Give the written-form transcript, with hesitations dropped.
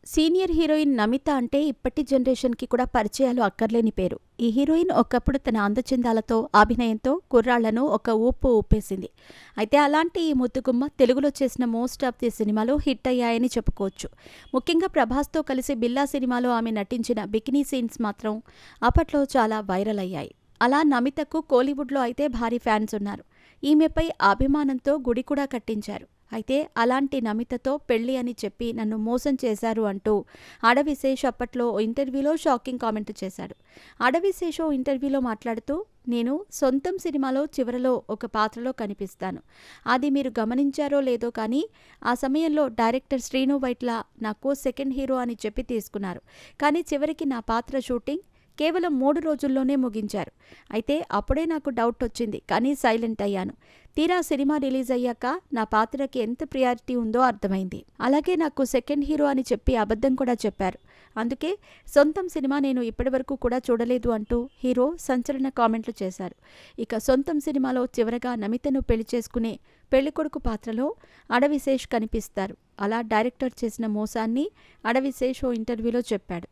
Senior heroine Namitha అంటే ఇప్పటి జనరేషన్‌కి కూడా పరిచయాలు అక్కర్లేని పేరు. ఈ హీరోయిన్ ఒకప్పుడు తన అందచందాలతో, అభినయంతో కుర్రాళ్లను ఒక ఊపు ఊపేసింది. అయితే అలాంటి ఈ ముద్దుగుమ్మ తెలుగులో చేసిన మోస్ట్ ఆఫ్ ది సినిమాలు హిట్ అయ్యాయని చెప్పుకోవచ్చు. ముఖ్యంగా ప్రభాస్‌తో కలిసి 'బిల్లా' సినిమాలో ఆమె నటించిన బికినీ సీన్స్ మాత్రం అప్పట్లో చాలా వైరల్ అయ్యాయి. అలా నమితకు కోలీవుడ్‌లో అయితే భారీ ఫ్యాన్స్ ఉన్నారు. ఈమెపై అభిమానంతో గుడి కూడా కట్టించారు. అయితే అలాంటి నమితతో పెళ్లి అని చెప్పి నన్ను మోసం చేశారు అంటూ అడవి శేష్ అప్పట్లో ఓ ఇంటర్వ్యూలో షాకింగ్ కామెంట్ చేశాడు. అడవి శేష్ ఓ ఇంటర్వ్యూలో మాట్లాడుతూ, నేను సొంతం సినిమాలో చివరలో ఒక పాత్రలో కనిపిస్తాను. అది మీరు గమనించారో లేదో కానీ ఆ సమయంలో డైరెక్టర్ శ్రీను వైట్ల నాకు సెకండ్ హీరో అని చెప్పి తీసుకున్నారు. కానీ చివరికి నా పాత్ర షూటింగ్ కేవలం 3 రోజుల్లోనే ముగించారు. అయితే అప్పుడే నాకు డౌట్ వచ్చింది, కానీ సైలెంట్ అయ్యాను. తీరా సినిమా రిలీజ్ అయ్యాక నా పాత్రకి ఎంత ప్రియారిటీ ఉందో అర్థమైంది. అలాగే నాకు సెకండ్ హీరో అని చెప్పి అబద్ధం కూడా చెప్పారు. అందుకే సొంతం సినిమా నేను ఇప్పటివరకు కూడా చూడలేదు అంటూ హీరో సంచలన కామెంట్లు చేశారు. ఇక సొంతం సినిమాలో చివరగా నమితను పెళ్లి చేసుకునే పెళ్లికొడుకు పాత్రలో అడవి శేష్ కనిపిస్తారు. అలా డైరెక్టర్ చేసిన మోసాన్ని అడవి శేష్ ఓ ఇంటర్వ్యూలో చెప్పాడు.